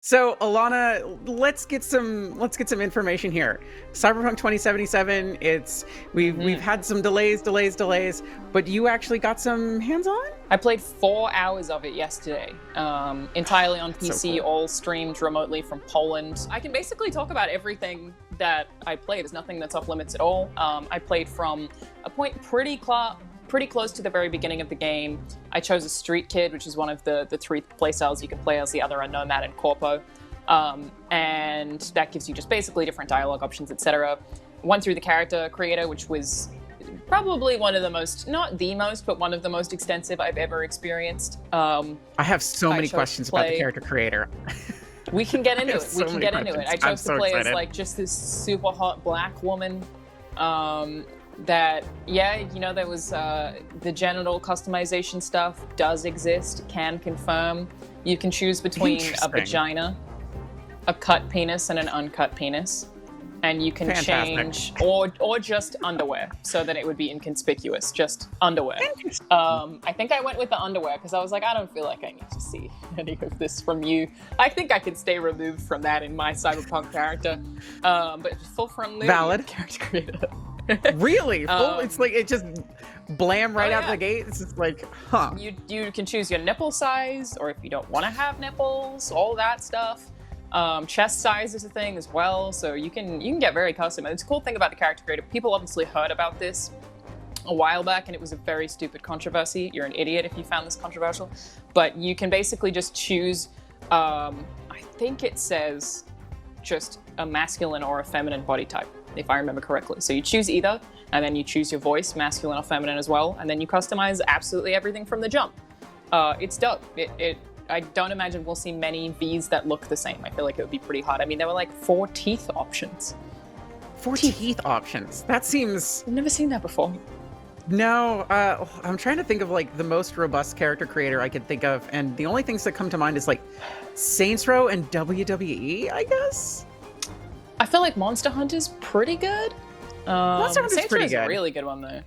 So, Alanah, let's get some information here. Cyberpunk 2077. We've had some delays, but you actually got some hands-on? I played 4 hours of it yesterday, entirely on PC, So cool. all streamed remotely from Poland. I can basically talk about everything that I played. There's nothing that's off limits at all. I played from a point pretty close to the very beginning of the game. I chose a Street Kid, which is one of the 3 playstyles you can play as. The other are Nomad and Corpo. And that gives you just basically different dialogue options, etc. Went through the character creator, which was probably one of the most, not the most, but one of the most extensive I've ever experienced. I have so many questions about the character creator. We can get into it. We can get into it. I chose to play excited. as like just this super hot black woman. That, yeah, you know, there was the genital customization stuff does exist, can confirm. You can choose between a vagina, a cut penis, and an uncut penis. And you can change, or just underwear, so that it would be inconspicuous, just underwear. I think I went with the underwear, because I was like, I don't feel like I need to see any of this from you. I think I can stay removed from that in my cyberpunk character. But full frontal Valid character creator. Really? It's like it just blam right out the gate. It's just like, huh. You can choose your nipple size, or if you don't want to have nipples, all that stuff. Chest size is a thing as well, so you can get very custom. And it's a cool thing about the character creator. People obviously heard about this a while back, and it was a very stupid controversy. You're an idiot if you found this controversial. But you can basically just choose, I think it says just a masculine or a feminine body type, if I remember correctly. So you choose either, and then you choose your voice, masculine or feminine as well, and then you customize absolutely everything from the jump. It's dope. I don't imagine we'll see many Vs that look the same. I feel like it would be pretty hard. I mean, there were like 4 teeth options. 4 teeth options? That seems... I've never seen that before. No, I'm trying to think of like the most robust character creator I could think of, and the only things that come to mind is like Saints Row and WWE, I guess? I feel like Monster Hunter's pretty good. Monster Hunter's pretty good. A really good one though.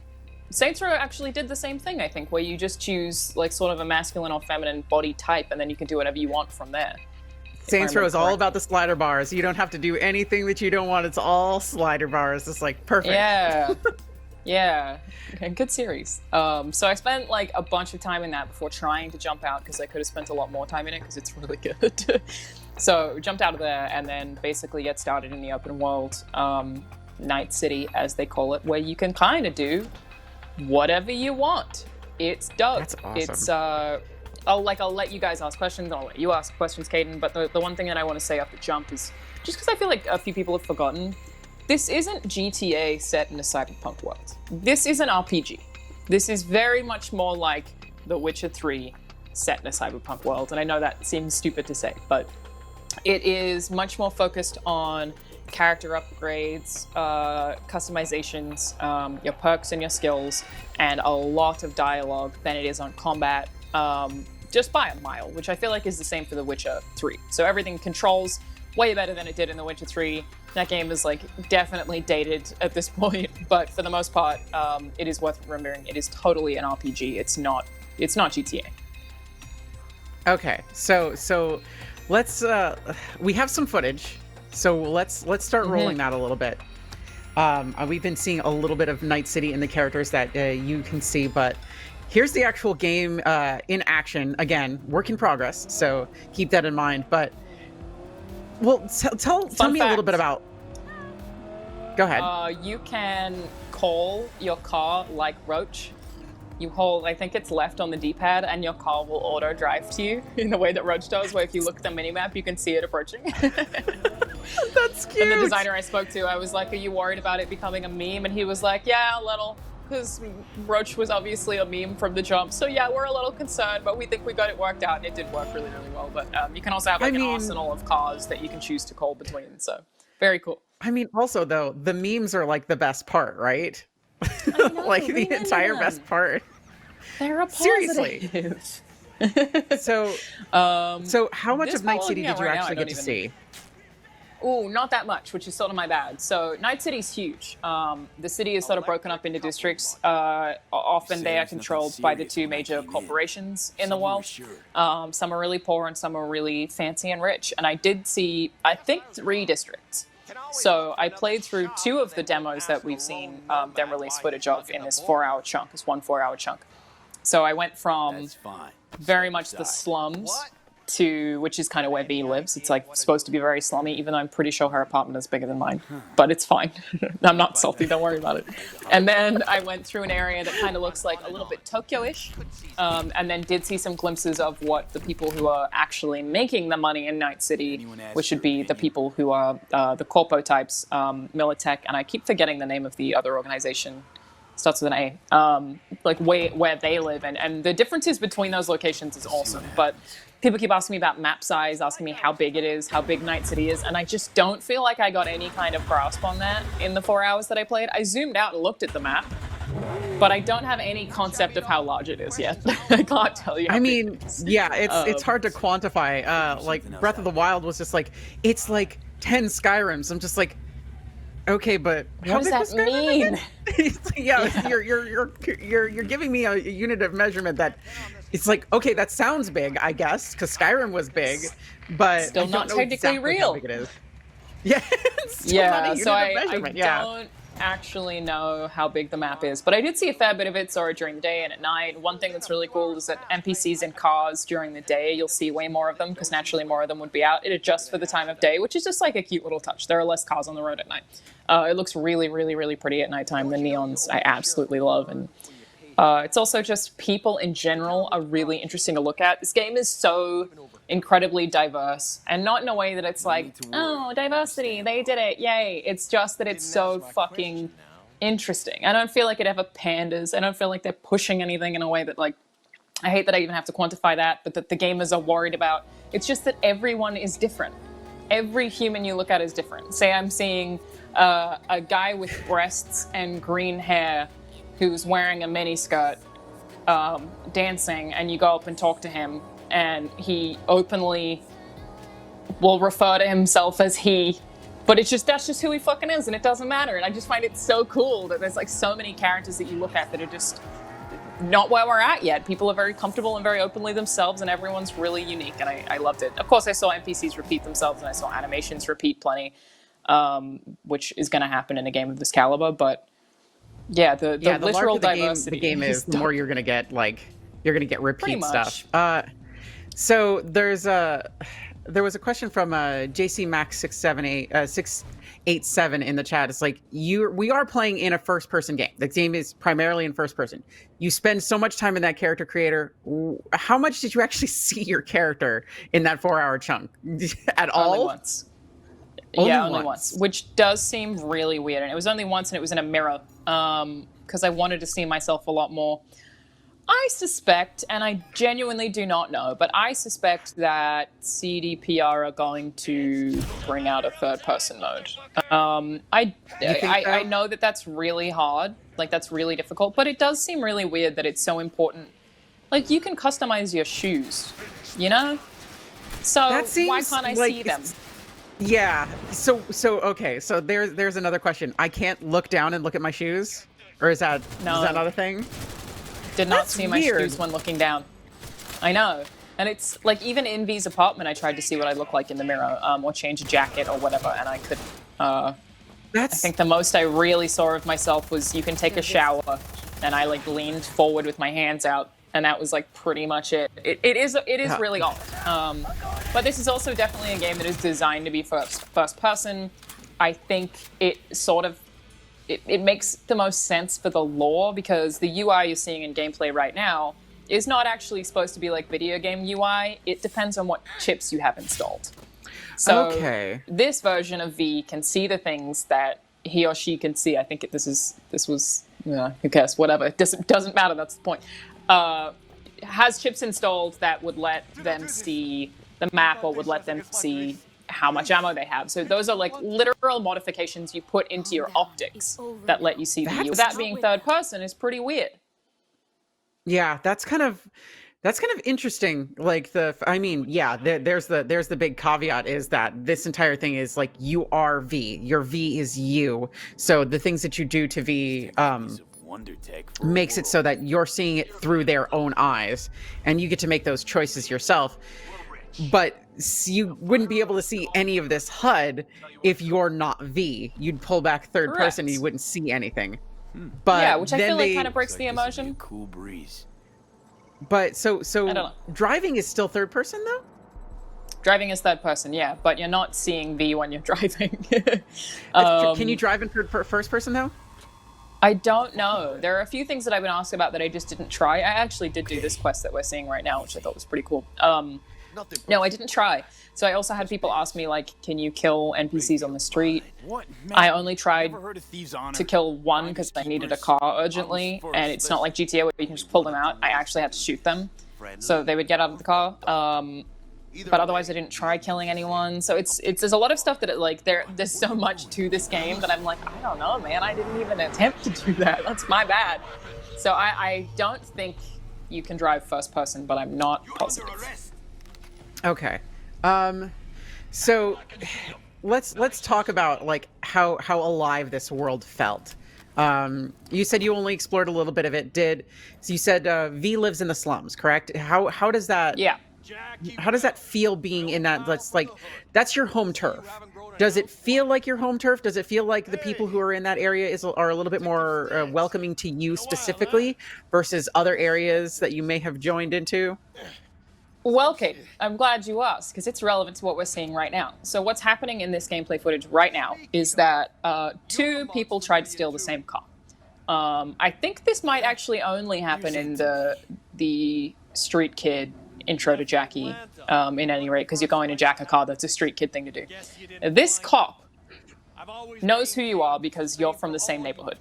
Saints Row actually did the same thing, I think, where you just choose like sort of a masculine or feminine body type, and then you can do whatever you want from there. Saints Row is all about the slider bars. You don't have to do anything that you don't want. It's all slider bars. It's like perfect. Yeah. Yeah. Okay, good series. So I spent like a bunch of time in that before trying to jump out, because I could have spent a lot more time in it because it's really good. So jumped out of there and then basically get started in the open world, Night City as they call it, where you can kind of do whatever you want. It's dope. That's awesome. It's I'll let you guys ask questions. I'll let you ask questions, Caden. But the one thing that I want to say off the jump is, just because I feel like a few people have forgotten, this isn't GTA set in a cyberpunk world. This is an RPG. This is very much more like The Witcher 3 set in a cyberpunk world. And I know that seems stupid to say, but it is much more focused on character upgrades, customizations, your perks and your skills, and a lot of dialogue than it is on combat, just by a mile, which I feel like is the same for The Witcher 3. So everything controls way better than it did in The Witcher 3. That game is like definitely dated at this point, but for the most part, it is worth remembering. It is totally an RPG. It's not GTA. Okay, so let's we have some footage. So let's start rolling that a little bit. We've been seeing a little bit of Night City and the characters that you can see, but here's the actual game in action. Again, work in progress, so keep that in mind. But well, tell me a little bit about. Go ahead. You can call your car like Roach. You hold, I think it's left on the D-pad, and your car will auto drive to you in the way that Roach does, where if you look at the minimap, you can see it approaching. That's cute. And the designer I spoke to, I was like, are you worried about it becoming a meme? And he was like, yeah, a little, because Roach was obviously a meme from the jump. So yeah, we're a little concerned, but we think we got it worked out, and it did work really, really well. But you can also have like an arsenal of cars that you can choose to call between, so very cool. I mean, also though, the memes are like the best part, right? Like the entire best part. They're a positive. Seriously. So how much of Night City did you actually get to see? Ooh, not that much, which is sort of my bad. So Night City's huge. The city is sort of broken up into districts. Often they are controlled by the two major corporations in the world. Some are really poor and some are really fancy and rich. And I did see, I think, 3 districts. So I played through 2 of the demos that we've seen them release footage of in this 4-hour chunk, this 1 4-hour chunk. So I went from very much the slums to, which is kind of where V lives. It's like supposed to be very slummy, even though I'm pretty sure her apartment is bigger than mine. But it's fine. I'm not salty, don't worry about it. And then I went through an area that kind of looks like a little bit Tokyo-ish, and then did see some glimpses of what the people who are actually making the money in Night City, which should be the people who are the corpo types, Militech, and I keep forgetting the name of the other organization. Starts with an A, like where they live, and the differences between those locations is awesome. But people keep asking me about map size, asking me how big it is, how big Night City is, and I just don't feel like I got any kind of grasp on that in the 4 hours that I played. I zoomed out and looked at the map, but I don't have any concept of how large it is yet. I can't tell you. I mean, yeah, it's hard to quantify. Like Breath of the Wild was just like, it's like 10 Skyrims. I'm just like, okay, but what does that mean? Yeah, you're giving me a unit of measurement that it's like, okay, that sounds big, I guess, because Skyrim was big, but still not technically exactly real. How big it is. Yeah, so I don't actually know how big the map is, but I did see a fair bit of it during the day and at night. One thing that's really cool is that NPCs in cars during the day, you'll see way more of them because naturally more of them would be out. It adjusts for the time of day, which is just like a cute little touch. There are less cars on the road at night. It looks really, really, really pretty at nighttime. The neons I absolutely love, and it's also just people in general are really interesting to look at. This game is so incredibly diverse, and not in a way that it's like, oh, diversity, they did it, yay. It's just that it's so fucking interesting. I don't feel like it ever panders. I don't feel like they're pushing anything in a way that, like, I hate that I even have to quantify that, but that the gamers are worried about. It's just that everyone is different. Every human you look at is different. Say I'm seeing a guy with breasts and green hair who's wearing a miniskirt dancing, and you go up and talk to him, and he openly will refer to himself as he, but that's just who he fucking is, and it doesn't matter. And I just find it so cool that there's like so many characters that you look at that are just not where we're at yet. People are very comfortable and very openly themselves, and everyone's really unique, and I loved it. Of course, I saw NPCs repeat themselves, and I saw animations repeat plenty, which is going to happen in a game of this caliber, but yeah, the literal diversity. The game is, the more you're going to get, like, you're going to get repeat stuff. So there was a question from JC Max 687 in the chat. It's like, we are playing in a first-person game. The game is primarily in first person. You spend so much time in that character creator. How much did you actually see your character in that 4-hour chunk? At all? Only once. Only once. Which does seem really weird. And it was only once, and it was in a mirror, because I wanted to see myself a lot more. I suspect, and I genuinely do not know, but I suspect that CDPR are going to bring out a third-person mode. I know that that's really hard, like that's really difficult, but it does seem really weird that it's so important. Like, you can customize your shoes, you know? So why can't I see them? Yeah. So okay. So there's another question. I can't look down and look at my shoes, or is that not a thing? Did not see my shoes when looking down. I know. And it's like, even in V's apartment, I tried to see what I look like in the mirror, or change a jacket or whatever, and I couldn't. I think the most I really saw of myself was you can take a shower, and I like leaned forward with my hands out, and that was like pretty much it. It is really odd. But this is also definitely a game that is designed to be first person. I think it sort of it makes the most sense for the lore, because the UI you're seeing in gameplay right now is not actually supposed to be like video game UI. It depends on what chips you have installed. So this version of V can see the things that he or she can see. I think this was who cares, whatever. It doesn't matter, that's the point. Has chips installed that would let them see the map, or would let them see how much ammo they have. So those are like literal modifications you put into your optics that let you see the UI. That being third person is pretty weird. Yeah, that's kind of That's kind of interesting. Like I mean, yeah, there's the big caveat is that this entire thing is like you are V. Your V is you. So the things that you do to V makes it so that you're seeing it through their own eyes, and you get to make those choices yourself. But you wouldn't be able to see any of this HUD if you're not V. You'd pull back third person, and you wouldn't see anything. But yeah, which I feel like kind of breaks the immersion. Cool breeze. But so driving is still third person though? Driving is third person, yeah, but you're not seeing V when you're driving. Can you drive in first person though? I don't know. There are a few things that I've been asked about that I just didn't try. I actually did do this quest that we're seeing right now, which I thought was pretty cool. No, I didn't try. So I also had people ask me, like, can you kill NPCs on the street? I only tried to kill one because I needed a car urgently, and it's not like GTA where you can just pull them out. I actually had to shoot them, so they would get out of the car. But otherwise, I didn't try killing anyone. So there's a lot of stuff that there's so much to this game that I'm like, I don't know, man. I didn't even attempt to do that. That's my bad. So I don't think you can drive first person, but I'm not positive. Okay. So let's talk about like how alive this world felt. You said you only explored a little bit of it. So you said V lives in the slums, correct? How does that? Yeah. How does that feel being in that? That's your home turf. Does it feel like your home turf? Does it feel like the people who are in that area are a little bit more welcoming to you specifically versus other areas that you may have joined into? Well, Kate, I'm glad you asked, because it's relevant to what we're seeing right now. So what's happening in this gameplay footage right now is that two people tried to steal the same car. I think this might actually only happen in the Street Kid intro to Jackie, in any rate, because you're going to jack a car. That's a Street Kid thing to do. This cop knows who you are because you're from the same neighborhood.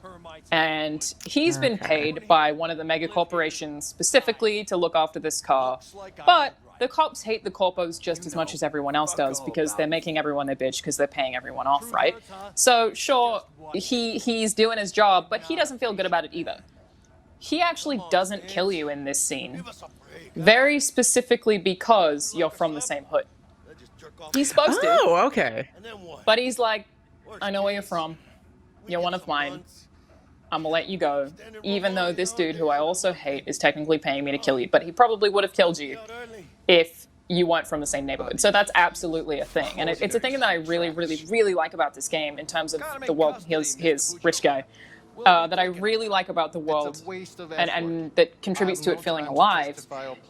And he's been paid by one of the mega corporations specifically to look after this car. But the cops hate the corpos just as much as everyone else does because they're making everyone their bitch because they're paying everyone off, right? So sure, he's doing his job, but he doesn't feel good about it either. He actually doesn't kill you in this scene, very specifically because you're from the same hood. He's supposed to. Oh, okay. But he's like, I know where you're from. You're one of mine. I'm gonna let you go, even though this dude, who I also hate, is technically paying me to kill you. But he probably would have killed you if you weren't from the same neighborhood. So that's absolutely a thing. And it's a thing that I really, really, really like about this game in terms of the world. Here's Rich Guy. That I really like about the world and that contributes to it feeling alive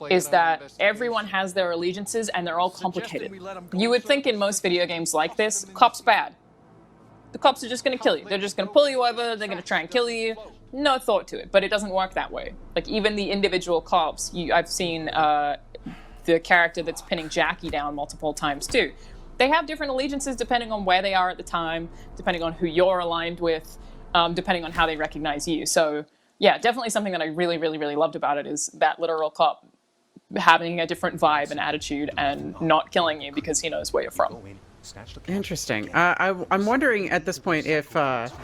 is that everyone has their allegiances and they're all complicated. You would think in most video games like this, cops bad. The cops are just going to kill you. They're just going to pull you over. They're going to try and kill you. No thought to it, but it doesn't work that way. Like, even the individual cops, I've seen the character that's pinning Jackie down multiple times too. They have different allegiances depending on where they are at the time, depending on who you're aligned with, depending on how they recognize you. So yeah, definitely something that I really, really, really loved about it is that literal cop having a different vibe and attitude and not killing you because he knows where you're from. Interesting. I'm wondering at this point if that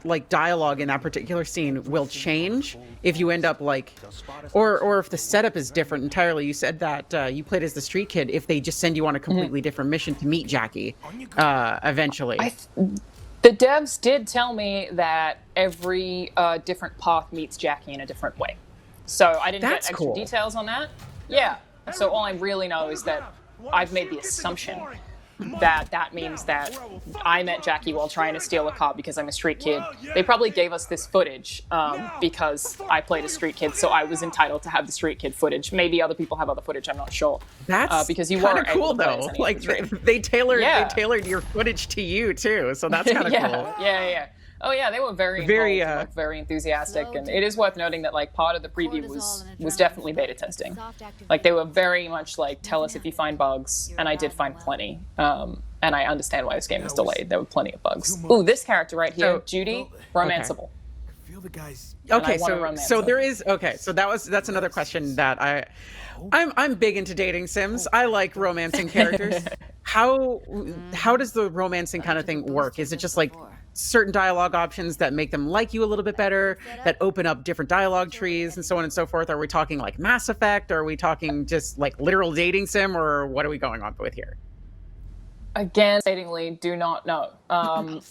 like dialogue in that particular scene will change if you end up like, or if the setup is different entirely. You said that you played as the street kid. If they just send you on a completely different mission to meet Jackie, eventually. The devs did tell me that every different path meets Jackie in a different way. So I didn't get extra details on that. Yeah. So all I really know is that I've made the assumption that that means that I met Jackie while trying to steal a car because I'm a street kid. They probably gave us this footage because I played a street kid, so I was entitled to have the street kid footage. Maybe other people have other footage, I'm not sure. That's because you kind were of cool though. Like they tailored your footage to you too, so that's kind of cool. Yeah. Oh yeah, they were very enthusiastic, and it is worth noting that like part of the preview was definitely beta testing. Like they were very much like, tell us if you find bugs, and I did find plenty. And I understand why this game was delayed. There were plenty of bugs. Ooh, this character right here, Judy, romanceable. Okay, so there is so that's another question that I'm big into dating sims. I like romancing characters. How does the romancing kind of thing work? Is it just like certain dialogue options that make them like you a little bit better, that open up different dialogue trees and so on and so forth? Are we talking like Mass Effect? Are we talking just like literal dating sim, or what are we going on with here? Again, statingly, do not know,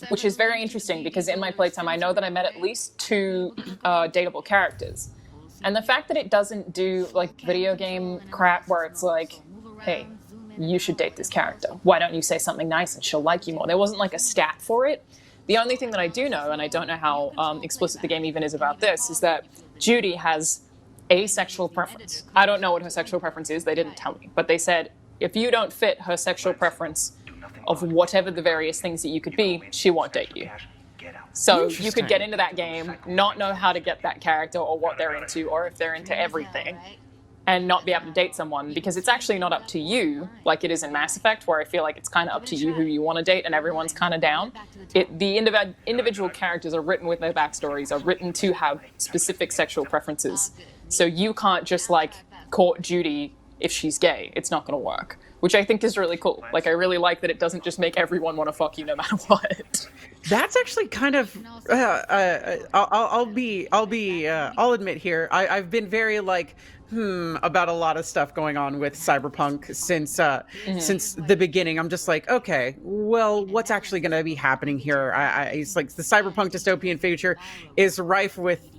which is very interesting because in my playtime, I know that I met at least 2 dateable characters. And the fact that it doesn't do like video game crap where it's like, hey, you should date this character. Why don't you say something nice and she'll like you more? There wasn't like a stat for it. The only thing that I do know, and I don't know how explicit the game even is about this, is that Judy has a sexual preference. I don't know what her sexual preference is. They didn't tell me. But they said, if you don't fit her sexual preference of whatever the various things that you could be, she won't date you. So you could get into that game, not know how to get that character or what they're into, or if they're into everything, and not be able to date someone, because it's actually not up to you like it is in Mass Effect, where I feel like it's kind of up to you who you want to date and everyone's kind of down. The individual characters are written with their backstories, are written to have specific sexual preferences. So you can't just like court Judy if she's gay. It's not going to work, which I think is really cool. Like, I really like that it doesn't just make everyone want to fuck you no matter what. That's actually kind of. I'll admit here. I've been very like about a lot of stuff going on with Cyberpunk since the beginning. I'm just like, okay, well, what's actually going to be happening here? It's like the Cyberpunk dystopian future is rife with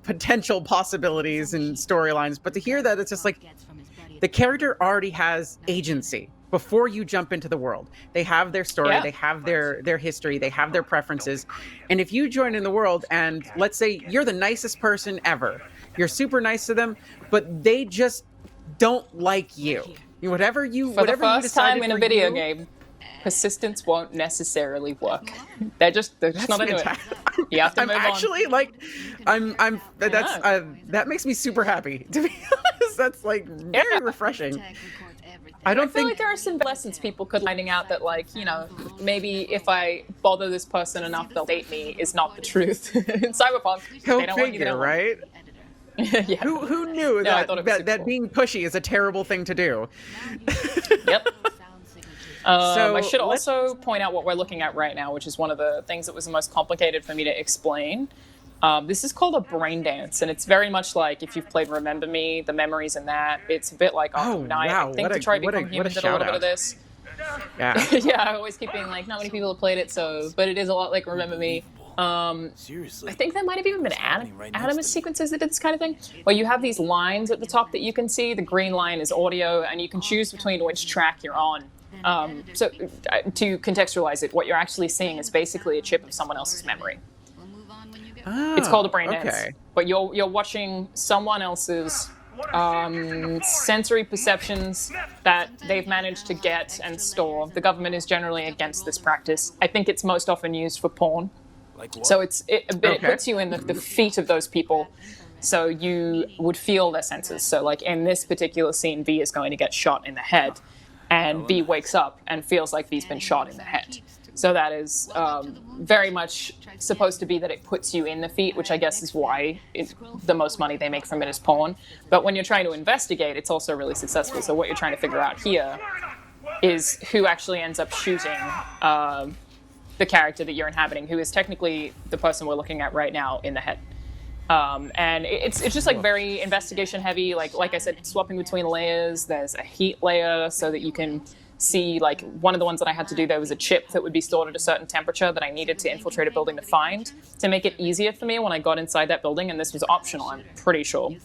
potential possibilities and storylines, but to hear that, it's just like the character already has agency. Before you jump into the world, they have their story, they have their history, they have their preferences. And if you join in the world and let's say you're the nicest person ever, you're super nice to them, but they just don't like you. Whatever you For the first decided time in a video game, persistence won't necessarily work. They're just not into it. You have to move on. Actually like that makes me super happy, to be honest. That's like very refreshing. I feel like there are some lessons people could finding out that, like, maybe if I bother this person enough, they'll date me is not the truth. In Cyberpunk, Go they don't want you, they don't right? Yeah. Who knew that being pushy is a terrible thing to do? Yep. I should also point out what we're looking at right now, which is one of the things that was the most complicated for me to explain. This is called a brain dance, and it's very much like if you've played Remember Me, the memories in that. It's a bit like Night. Wow. I think Detroit Become Human did a little bit of this. Yeah. Yeah, I always keep being like, not many people have played it, but it is a lot like Remember Me. Seriously. I think there might have even been Animus sequences that did this kind of thing, where you have these lines at the top that you can see. The green line is audio, and you can choose between which track you're on. So to contextualize it, what you're actually seeing is basically a chip of someone else's memory. It's called a brain dance, but you're watching someone else's sensory perceptions that they've managed to get and store. The government is generally against this practice. I think it's most often used for porn. Like what? So it puts you in the feet of those people, so you would feel their senses. So like in this particular scene, V is going to get shot in the head, and V wakes up and feels like V's been shot in the head. So that is very much supposed to be that it puts you in the feet, which I guess is why the most money they make from it is porn. But when you're trying to investigate, it's also really successful. So what you're trying to figure out here is who actually ends up shooting the character that you're inhabiting, who is technically the person we're looking at right now in the head. And it's just like very investigation heavy. Like I said, swapping between layers. There's a heat layer so that you can see, like, one of the ones that I had to do, there was a chip that would be stored at a certain temperature that I needed to infiltrate a building to find, to make it easier for me when I got inside that building, and this was optional, I'm pretty sure.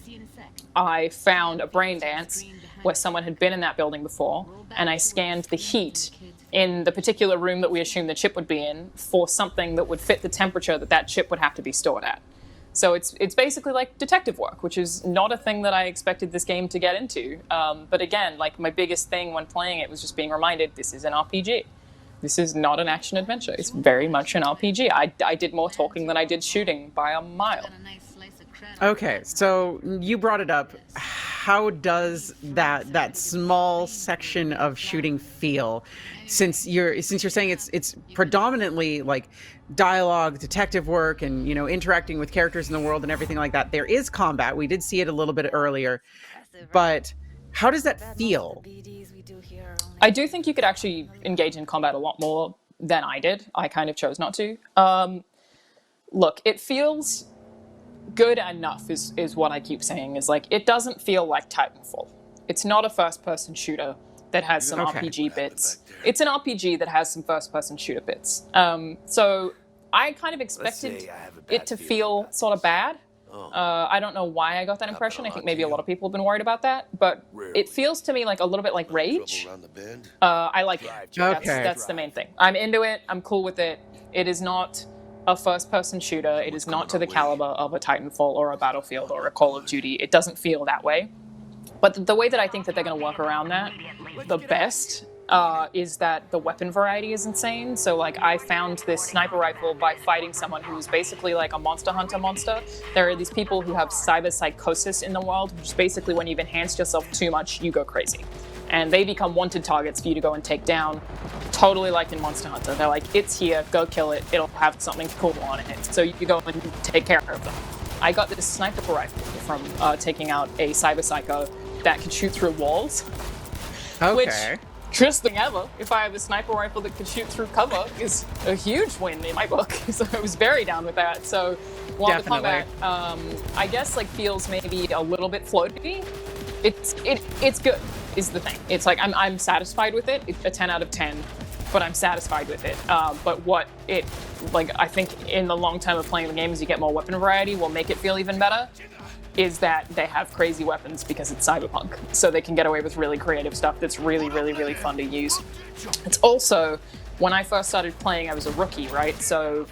I found a brain dance where someone had been in that building before, and I scanned the heat in the particular room that we assumed the chip would be in for something that would fit the temperature that that chip would have to be stored at. So it's basically like detective work, which is not a thing that I expected this game to get into. But again, like, my biggest thing when playing it was just being reminded, this is an RPG. This is not an action adventure. It's very much an RPG. I did more talking than I did shooting by a mile. Okay, so you brought it up. How does that small section of shooting feel? Since you're saying it's predominantly like dialogue, detective work, and interacting with characters in the world and everything like that. There is combat. We did see it a little bit earlier, but how does that feel? I do think you could actually engage in combat a lot more than I did. I kind of chose not to. Look, it feels good enough is what I keep saying, is like, it doesn't feel like Titanfall. It's not a first-person shooter that has some RPG bits. It's an RPG that has some first-person shooter bits. So I kind of expected it to feel sort of bad. I don't know why I got that impression. I think maybe a lot of people have been worried about that, but it feels to me like a little bit like Rage. I like it. That's the main thing. I'm into it. I'm cool with it. It is not a first-person shooter. It is not to the caliber of a Titanfall or a Battlefield or a Call of Duty. It doesn't feel that way. But the way that I think that they're going to work around that the best is that the weapon variety is insane. So, like, I found this sniper rifle by fighting someone who was basically like a Monster Hunter monster. There are these people who have cyber psychosis in the world, which is basically when you've enhanced yourself too much, you go crazy. And they become wanted targets for you to go and take down, totally like in Monster Hunter. They're like, it's here, go kill it, it'll have something cool on it. So you go and take care of them. I got this sniper rifle from taking out a cyber psycho that could shoot through walls. Which, truest thing ever, if I have a sniper rifle that could shoot through cover, is a huge win in my book. So I was very down with that. So while the combat, I guess, like, feels maybe a little bit floaty, it's good, is the thing. It's like, I'm satisfied with it. It's a 10 out of 10, but I'm satisfied with it. But what it, like, I think in the long term of playing the game, as you get more weapon variety, will make it feel even better, is that they have crazy weapons because it's Cyberpunk. So they can get away with really creative stuff that's really, really, really fun to use. It's also, when I first started playing, I was a rookie, right? So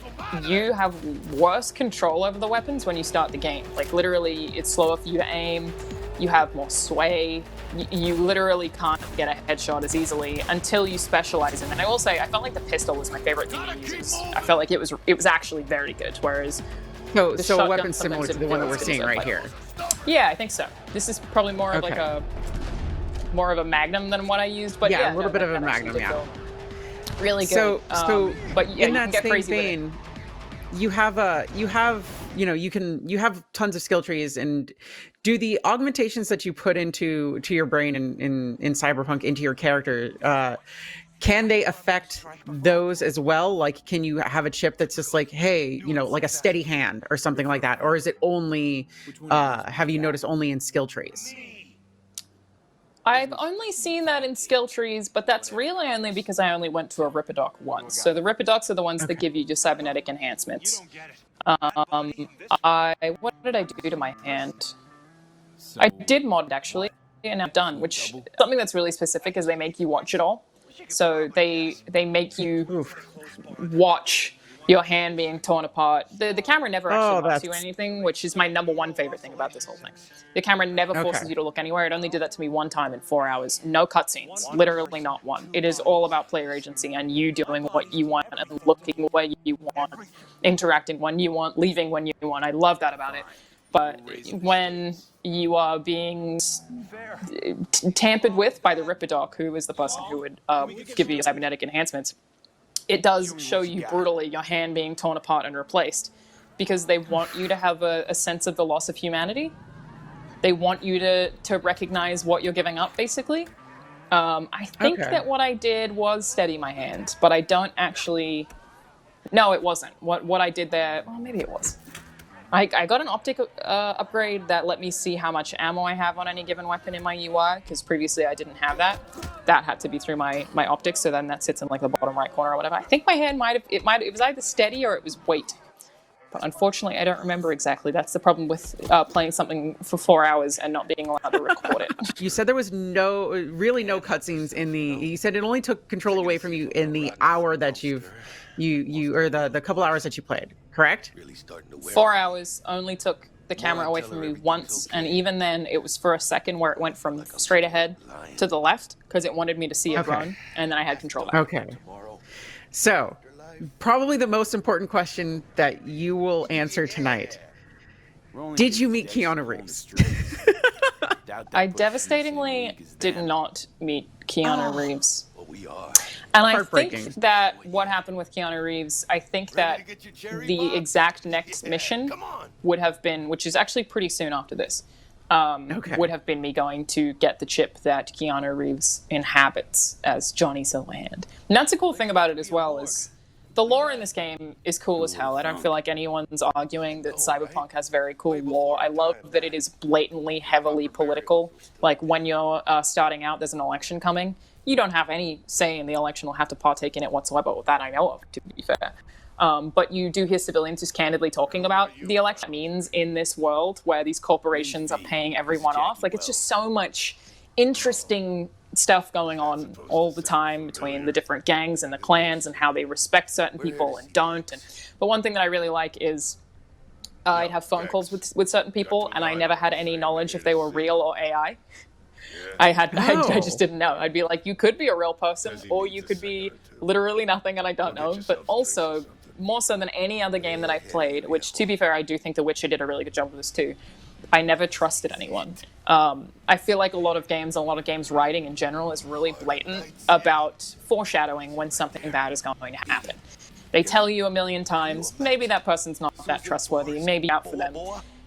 you have worse control over the weapons when you start the game. Like, literally, it's slower for you to aim. You have more sway. You literally can't get a headshot as easily until you specialize in it. And I will say, I felt like the pistol was my favorite thing to use. I felt like it was actually very good, whereas So a weapon similar to the one that we're seeing right here. Yeah, I think so. This is probably more of like more of a Magnum than what I used, but yeah, a little bit of a Magnum, yeah. Really good. So but yeah, in that you can get same crazy vein, you have tons of skill trees, and do the augmentations that you put into your brain in Cyberpunk into your character, can they affect those as well? Like, can you have a chip that's just like, hey, like a steady hand or something like that? Or is it only, have you noticed only in skill trees? I've only seen that in skill trees, but that's really only because I only went to a Ripperdoc once. So the Ripperdocs are the ones that give you your cybernetic enhancements. What did I do to my hand? I did mod it, actually, and I'm done, which something that's really specific is they make you watch it all. So they make you watch your hand being torn apart. The camera never actually asks you anything, which is my number one favorite thing about this whole thing. The camera never forces you to look anywhere. It only did that to me one time in 4 hours. No cutscenes, literally not one. It is all about player agency and you doing what you want and looking where you want, interacting when you want, leaving when you want. I love that about it. But when you are being tampered with by the Ripperdoc, who is the person who would give you cybernetic enhancements, it does show you brutally your hand being torn apart and replaced, because they want you to have a sense of the loss of humanity. They want you to recognize what you're giving up, basically. I think that what I did was steady my hand, but I don't actually... No, it wasn't. What I did there... Well, maybe it was. I got an optic upgrade that let me see how much ammo I have on any given weapon in my UI, because previously I didn't have that. That had to be through my optics, so then that sits in like the bottom right corner or whatever. I think my hand it was either steady or it was weight. But unfortunately, I don't remember exactly. That's the problem with playing something for 4 hours and not being allowed to record it. You said there was no cutscenes in the... You said it only took control away from you in the hour that you or the couple hours that you played, correct? 4 hours only took the camera away from me once, and even then it was for a second where it went from straight ahead to the left because it wanted me to see it run, and then I had control back. Okay. So, probably the most important question that you will answer tonight. Did you meet Keanu Reeves? I devastatingly did not meet Keanu Reeves. And I think that what happened with Keanu Reeves, I think that the exact next mission would have been, which is actually pretty soon after this, would have been me going to get the chip that Keanu Reeves inhabits as Johnny Silverhand. And that's the cool thing about it as well, is the lore in this game is cool as hell. I don't feel like anyone's arguing that Cyberpunk has very cool lore. I love that it is blatantly, heavily political. Like, when you're starting out, there's an election coming. You don't have any say in the election or have to partake in it whatsoever. That I know of, to be fair. But you do hear civilians just candidly talking about the election means in this world where these corporations are paying everyone off. Like, it's just so much interesting stuff going on all the time between the different gangs and the clans and how they respect certain people and don't. But one thing that I really like is I'd have phone calls with certain people, and I never had any knowledge if they were real or AI. I just didn't know. I'd be like, you could be a real person, or you could be literally nothing, and I don't know. But also, more so than any other game that I've played, which, to be fair, I do think The Witcher did a really good job with this too, I never trusted anyone. I feel like a lot of games writing in general is really blatant about foreshadowing when something bad is going to happen. They tell you a million times, maybe that person's not that trustworthy, maybe out for them.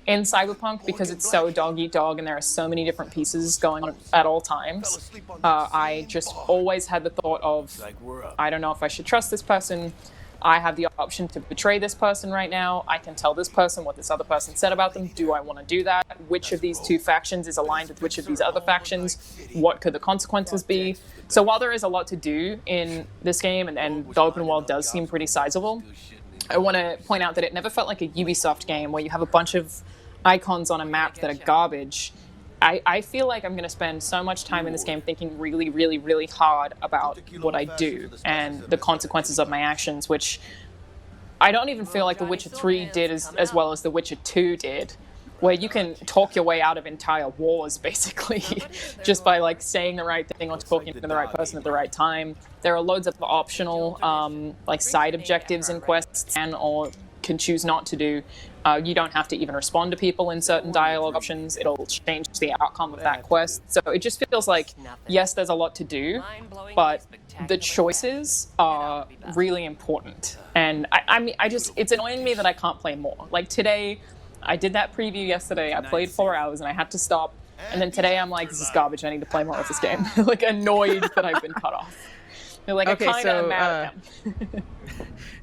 In Cyberpunk, because it's so dog-eat-dog and there are so many different pieces going on at all times, I just always had the thought of, I don't know if I should trust this person. I have the option to betray this person right now. I can tell this person what this other person said about them. Do I want to do that? Which of these two factions is aligned with which of these other factions? What could the consequences be? So while there is a lot to do in this game, and the open world does seem pretty sizable, I want to point out that it never felt like a Ubisoft game where you have a bunch of icons on a map that are garbage. I feel like I'm going to spend so much time in this game thinking really, really, really hard about what I do and the consequences of my actions, which I don't even feel like The Witcher 3 did as well as The Witcher 2 did, where you can talk your way out of entire wars, basically, just by, like, saying the right thing or talking to the right person at the right time. There are loads of optional, like, side objectives and quests or can choose not to do. You don't have to even respond to people in certain dialogue options. It'll change the outcome of that quest. So it just feels like, yes, there's a lot to do, but the choices are really important. And I mean, it's annoying me that I can't play more. Like today, I did that preview yesterday. I played 4 hours and I had to stop. And then today I'm like, this is garbage. I need to play more of this game. Like annoyed that I've been cut off. Like, okay, I'm kind of mad at them.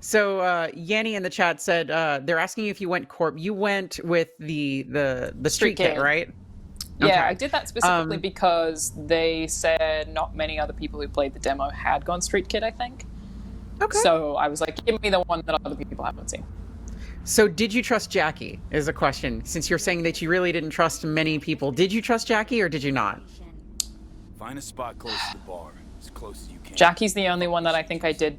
So Yanni in the chat said they're asking you if you went corp. You went with the street kit, right? Yeah, okay. I did that specifically because they said not many other people who played the demo had gone street kit, I think. Okay. So I was like, give me the one that other people haven't seen. So did you trust Jackie is a question. Since you're saying that you really didn't trust many people, did you trust Jackie or did you not? Find a spot close to the bar, as close as you can. Jackie's the only one that I think I did.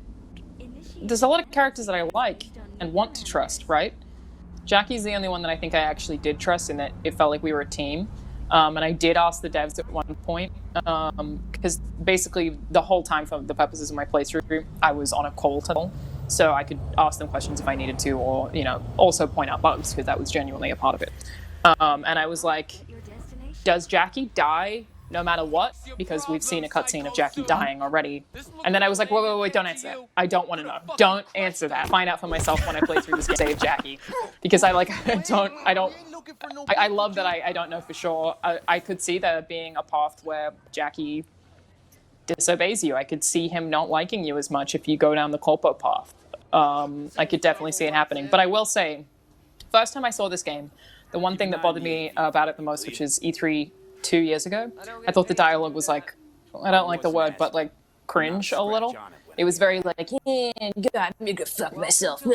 There's a lot of characters that I like and want to trust, right? Jackie's the only one that I think I actually did trust in that it felt like we were a team. And I did ask the devs at one point, because basically the whole time for the purposes of my playthrough, I was on a call to them. So I could ask them questions if I needed to, or, you know, also point out bugs, because that was genuinely a part of it. And I was like, does Jackie die no matter what? Because we've seen a cutscene of Jackie dying already. And then I was like, wait, don't answer that. I don't want to know. Don't answer that. Find out for myself when I play through this game. Save Jackie. Because I love that I don't know for sure. I could see there being a path where Jackie disobeys you. I could see him not liking you as much if you go down the corpo path. I could definitely see it happening. But I will say, first time I saw this game, the one thing that bothered me about it the most, which is E3 2 years ago, I thought the dialogue was like, I don't like the word, but like cringe a little. It was very like, yeah, God, I'm gonna fuck myself.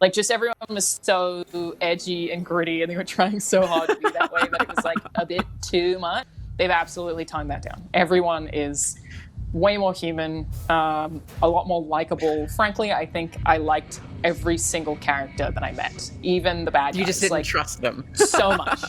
Like just everyone was so edgy and gritty and they were trying so hard to be that way that it was like a bit too much. They've absolutely toned that down. Everyone is way more human, a lot more likable. Frankly, I think I liked every single character that I met, even the bad guys. You just didn't trust them. So much.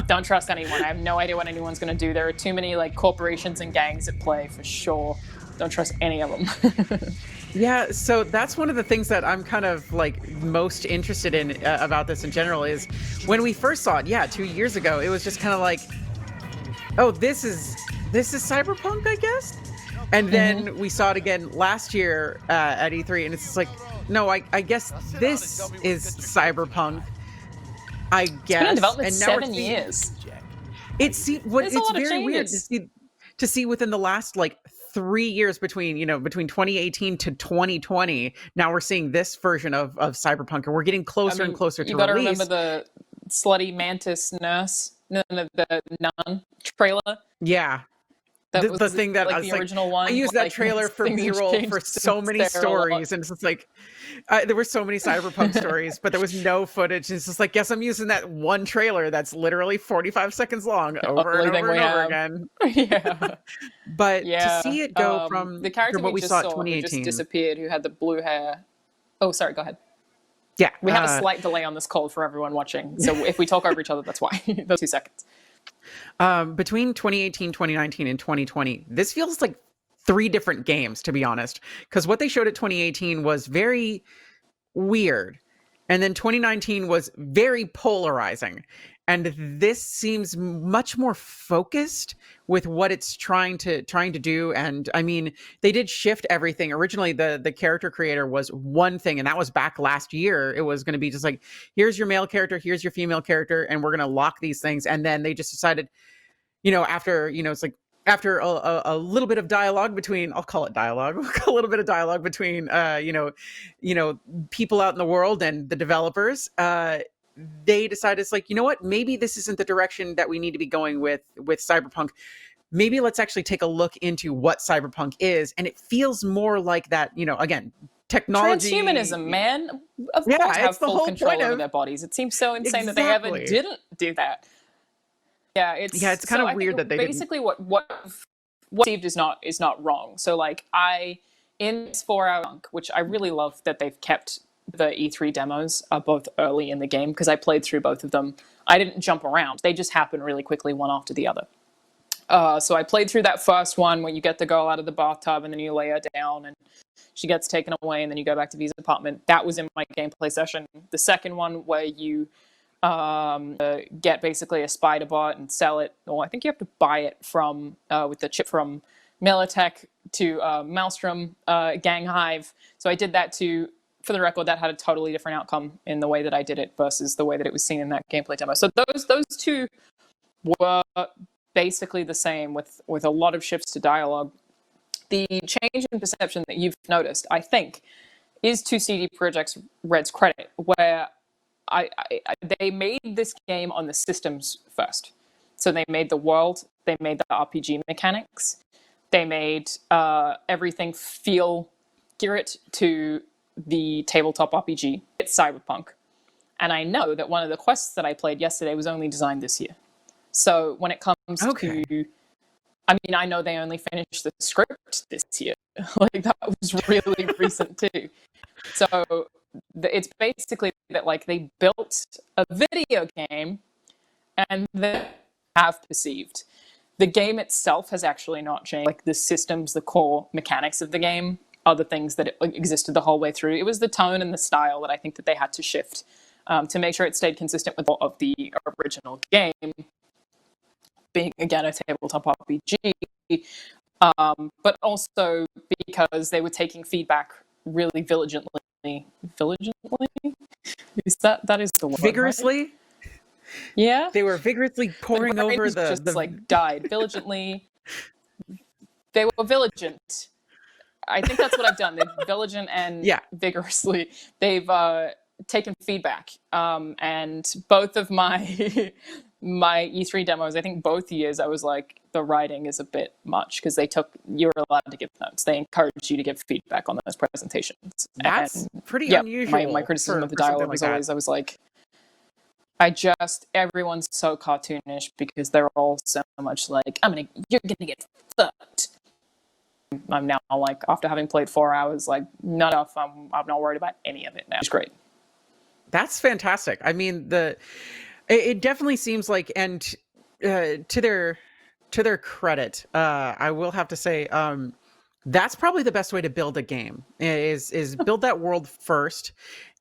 Don't trust anyone. I have no idea what anyone's going to do. There are too many like corporations and gangs at play for sure. Don't trust any of them. Yeah, so that's one of the things that I'm kind of like most interested in about this in general is when we first saw it, 2 years ago, it was just kind of like, oh, this is Cyberpunk, I guess? And then we saw it again last year at E3, and it's just like, no, I guess this is Cyberpunk. I guess. It's been in development 7 years. It's There's a lot of very weird changes. to see within the last like 3 years between 2018 to 2020. Now we're seeing this version of Cyberpunk, and we're getting closer and closer to you got to remember release. the slutty mantis nurse, no, the nun trailer. Yeah. That The was thing that like I was the like, original one. I used that like, trailer for things have B-roll changed for so since many there a lot. stories, and it's just like there were so many Cyberpunk stories, but there was no footage. And it's just like, yes, I'm using that one trailer that's literally 45 seconds long over and Only thing over we and over have. again. Yeah. But Yeah. to see it go from the character what we we just saw at saw, who just 2018, disappeared, who had the blue hair. Oh, sorry. Go ahead. yeah, We have a slight delay on this call for everyone watching, so if we talk over each other, that's why. Those 2 seconds. between 2018, 2019, and 2020, this feels like 3 different games, to be honest, because what they showed at 2018 was very weird, and then 2019 was very polarizing, and this seems much more focused with what it's trying to do. And I mean, they did shift everything. Originally the character creator was one thing, and that was back last year. It was going to be just like, here's your male character, here's your female character, and we're going to lock these things. And then they just decided, after it's like, after a little bit of dialogue between, I'll call it dialogue, a little bit of dialogue between people out in the world and the developers, they decided, it's like, what, maybe this isn't the direction that we need to be going with Cyberpunk. Maybe let's actually take a look into what Cyberpunk is. And it feels more like that, again, technology. Transhumanism, man. Of Yeah, course, have it's the full whole control point over of- their bodies. It seems so insane that they ever Exactly. didn't do that. Yeah, it's kind of I think weird that they didn't. basically what received is not wrong. So like in this 4-hour chunk, which I really love that they've kept the E3 demos both early in the game, because I played through both of them. I didn't jump around; they just happened really quickly, one after the other. So I played through that first one where you get the girl out of the bathtub and then you lay her down and she gets taken away and then you go back to V's apartment. That was in my gameplay session. The second one where you get basically a spider bot and sell it, or I think you have to buy it from with the chip from Militech to Maelstrom Gang Hive. So I did that too. For the record, that had a totally different outcome in the way that I did it versus the way that it was seen in that gameplay demo. So those 2 were basically the same, with a lot of shifts to dialogue. The change in perception that you've noticed, I think, is to CD Projekt's Red's credit, where they made this game on the systems first. So they made the world, they made the RPG mechanics, they made everything feel accurate to the tabletop RPG. It's Cyberpunk. And I know that one of the quests that I played yesterday was only designed this year. So when it comes to, I mean, I know they only finished the script this year. Like, that was really recent too. So it's basically that, like, they built a video game and they have perceived. The game itself has actually not changed. Like, the systems, the core mechanics of the game are the things that existed the whole way through. It was the tone and the style that I think that they had to shift to make sure it stayed consistent with all of the original game, being, again, a tabletop RPG, but also because they were taking feedback really vigilantly. That is the word, Vigorously? Right? Yeah. They were vigorously poring over just like died vigilantly. They were vigilant. I think that's what I've done. They're vigilant and vigorously. They've taken feedback. And both of my my E3 demos, I think both years I was like, the writing is a bit much, because you're allowed to give notes. They encourage you to give feedback on those presentations. That's pretty unusual. My criticism of the dialogue was always, I was like, everyone's so cartoonish because they're all so much like, you're gonna get fucked. I'm now like, after having played 4 hours, like, not enough. I'm not worried about any of it now. It's great. That's fantastic. I mean, it definitely seems like, and to their credit, I will have to say, that's probably the best way to build a game, is build that world first,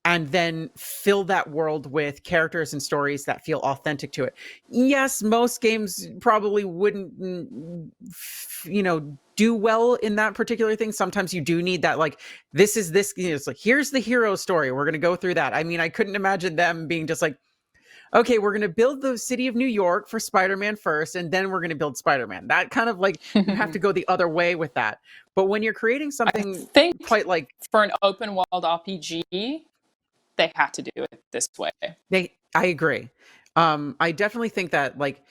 and then fill that world with characters and stories that feel authentic to it. Yes, most games probably wouldn't, do well in that particular thing. Sometimes you do need that, like, this is this, it's like, here's the hero story. We're going to go through that. I mean, I couldn't imagine them being just like, okay, we're going to build the city of New York for Spider-Man first, and then we're going to build Spider-Man. That kind of like, you have to go the other way with that. But when you're creating I something think quite like for an open world RPG, they had to do it this way. I agree. I definitely think that, like,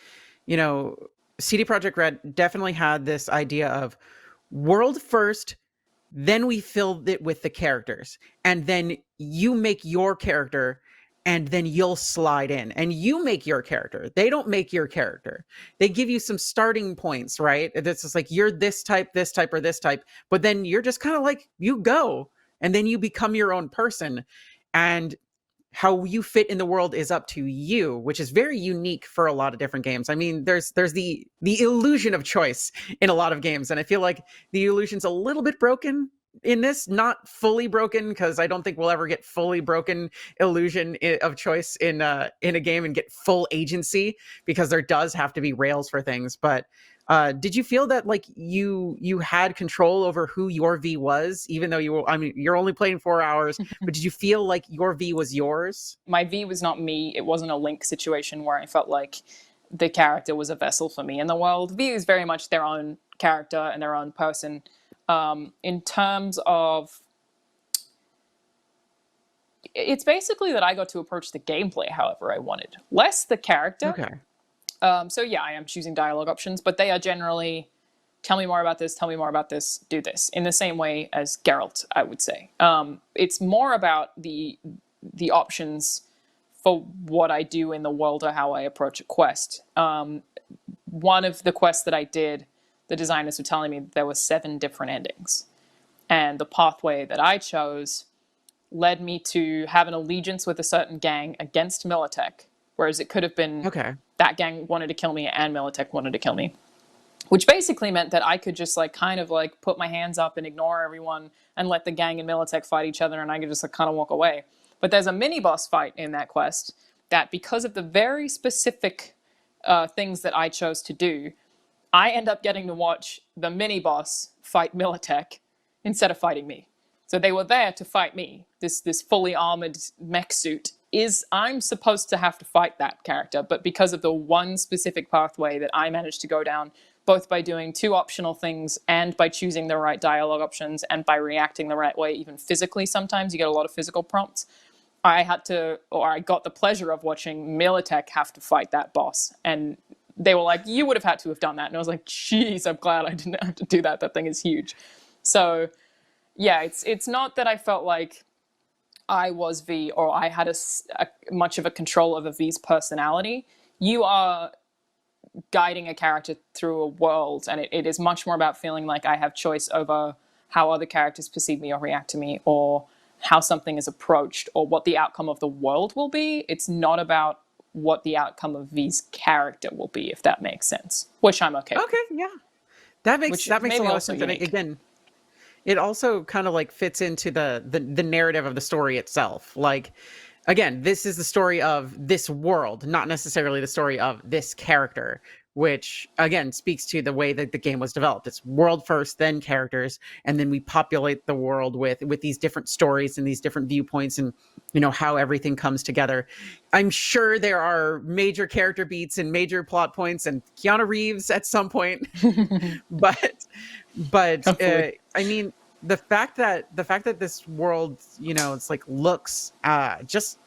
you know, CD Projekt Red definitely had this idea of world first, then we filled it with the characters, and then you make your character, and then you'll slide in and you make your character. They don't make your character. They give you some starting points, right? It's just like, you're this type, or this type, but then you're just kind of like, you go, and then you become your own person. And how you fit in the world is up to you, which is very unique for a lot of different games. I mean, there's the illusion of choice in a lot of games, and I feel like the illusion's a little bit broken in this. Not fully broken, because I don't think we'll ever get fully broken illusion of choice in a game and get full agency, because there does have to be rails for things. But did you feel that, like, you had control over who your V was, even though you're only playing 4 hours, but did you feel like your V was yours? My V was not me. It wasn't a Link situation where I felt like the character was a vessel for me in the world. V is very much their own character and their own person. In terms of, it's basically that I got to approach the gameplay however I wanted, less the character. Okay. So yeah, I am choosing dialogue options, but they are generally, tell me more about this, tell me more about this, do this, in the same way as Geralt, I would say. It's more about the options for what I do in the world or how I approach a quest. One of the quests that I did, the designers were telling me that there were 7 different endings. And the pathway that I chose led me to have an allegiance with a certain gang against Militech, whereas it could have been that gang wanted to kill me and Militech wanted to kill me, which basically meant that I could just like kind of like put my hands up and ignore everyone and let the gang and Militech fight each other, and I could just like kind of walk away. But there's a mini boss fight in that quest that, because of the very specific things that I chose to do, I end up getting to watch the mini boss fight Militech instead of fighting me. So they were there to fight me. This fully armored mech suit I'm supposed to have to fight that character, but because of the one specific pathway that I managed to go down, both by doing 2 optional things and by choosing the right dialogue options and by reacting the right way, even physically, sometimes you get a lot of physical prompts. I got the pleasure of watching Militech have to fight that boss, and they were like, you would have had to have done that. And I was like, geez, I'm glad I didn't have to do that. That thing is huge. So yeah, it's not that I felt like I was V or I had a much of a control over V's personality. You are guiding a character through a world, and it is much more about feeling like I have choice over how other characters perceive me or react to me, or how something is approached, or what the outcome of the world will be. It's not about what the outcome of V's character will be, if that makes sense, which I'm okay with. Okay, yeah. That makes a lot of sense. And again, it also kind of like fits into the narrative of the story itself. Like, again, this is the story of this world, not necessarily the story of this character, which again speaks to the way that the game was developed. It's world first, then characters, and then we populate the world with these different stories and these different viewpoints, and how everything comes together. I'm sure there are major character beats and major plot points and Keanu Reeves at some point, but I mean, the fact that this world, it's like looks just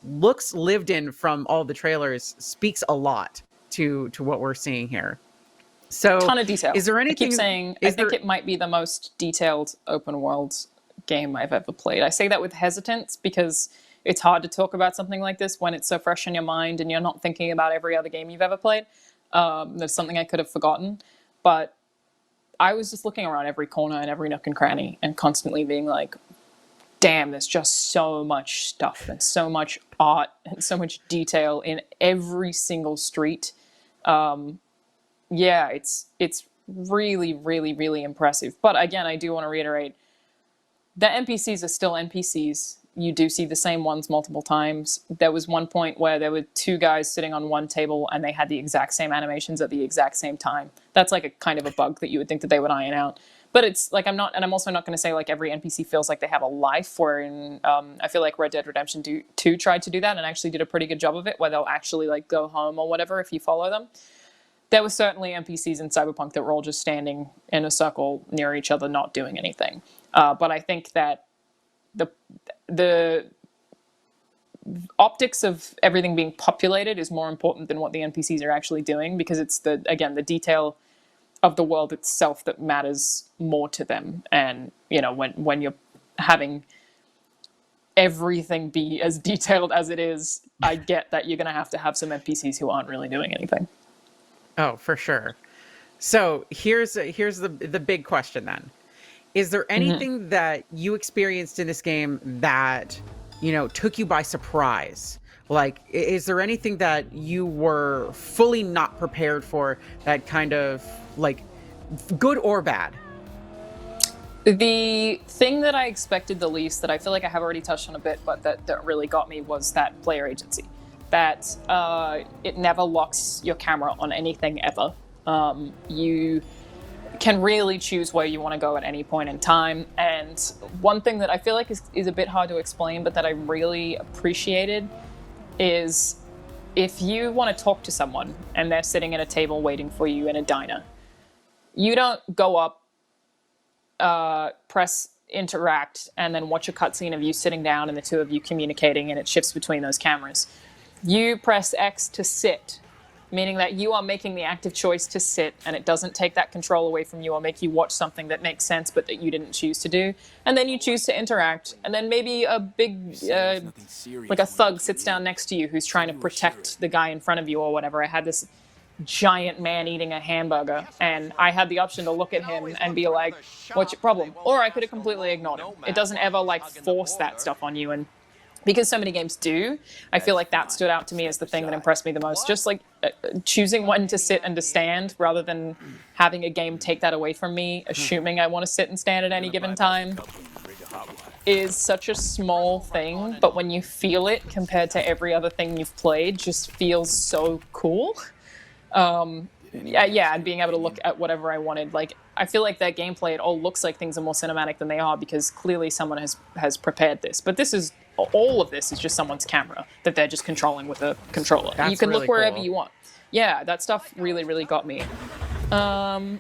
looks lived in from all the trailers speaks a lot to what we're seeing here. So ton of detail. Is there anything? I keep saying I think it might be the most detailed open world game I've ever played. I say that with hesitance because it's hard to talk about something like this when it's so fresh in your mind and you're not thinking about every other game you've ever played. There's something I could have forgotten, but I was just looking around every corner and every nook and cranny and constantly being like, damn, there's just so much stuff and so much art and so much detail in every single street. Yeah, it's really, really, really impressive. But again, I do want to reiterate, the NPCs are still NPCs. You do see the same ones multiple times. There was one point where there were 2 guys sitting on one table and they had the exact same animations at the exact same time. That's like a kind of a bug that you would think that they would iron out. But it's like I'm also not going to say like every NPC feels like they have a life. Wherein I feel like Red Dead Redemption 2 tried to do that and actually did a pretty good job of it, where they'll actually like go home or whatever if you follow them. There were certainly NPCs in Cyberpunk that were all just standing in a circle near each other, not doing anything. But I think that the optics of everything being populated is more important than what the NPCs are actually doing, because it's the detail of the world itself that matters more to them. And when you're having everything be as detailed as it is, I get that you're going to have some NPCs who aren't really doing anything. Oh, for sure. So here's the big question then. Is there anything that you experienced in this game that, took you by surprise? Like, is there anything that you were fully not prepared for that kind of, like, good or bad? The thing that I expected the least, that I feel like I have already touched on a bit, but that really got me, was that player agency. That it never locks your camera on anything ever. You can really choose where you want to go at any point in time. And one thing that I feel like is a bit hard to explain, but that I really appreciated, is if you want to talk to someone and they're sitting at a table waiting for you in a diner, you don't go up, press interact, and then watch a cutscene of you sitting down and the two of you communicating, and it shifts between those cameras. You press X to sit, meaning that you are making the active choice to sit, and it doesn't take that control away from you or make you watch something that makes sense but that you didn't choose to do. And then you choose to interact, and then maybe a big, like a thug sits down next to you who's trying to protect the guy in front of you or whatever. I had this giant man eating a hamburger, and I had the option to look at him and be like, what's your problem? Or I could have completely ignored him. It doesn't ever like force that stuff on you, and because so many games do, I feel like that stood out to me as the thing that impressed me the most. Just like choosing when to sit and to stand, rather than having a game take that away from me, assuming I want to sit and stand at any given time, is such a small thing, but when you feel it compared to every other thing you've played, just feels so cool. And being able to look at whatever I wanted. Like, I feel like that gameplay, it all looks like things are more cinematic than they are, because clearly someone has prepared this. But all of this is just someone's camera that they're just controlling with a controller. That's you can really look wherever cool. you want. Yeah, that stuff really, really got me. That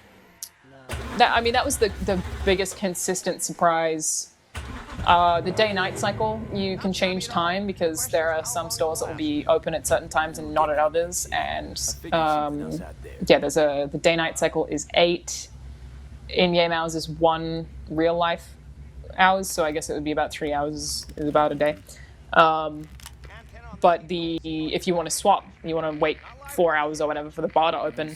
was the biggest consistent surprise. The day-night cycle, you can change time, because there are some stores that will be open at certain times and not at others. And the day-night cycle is 8. In-game hours is 1 real-life hours, so I guess it would be about 3 hours is about a day. But if you want to swap, you want to wait 4 hours or whatever for the bar to open,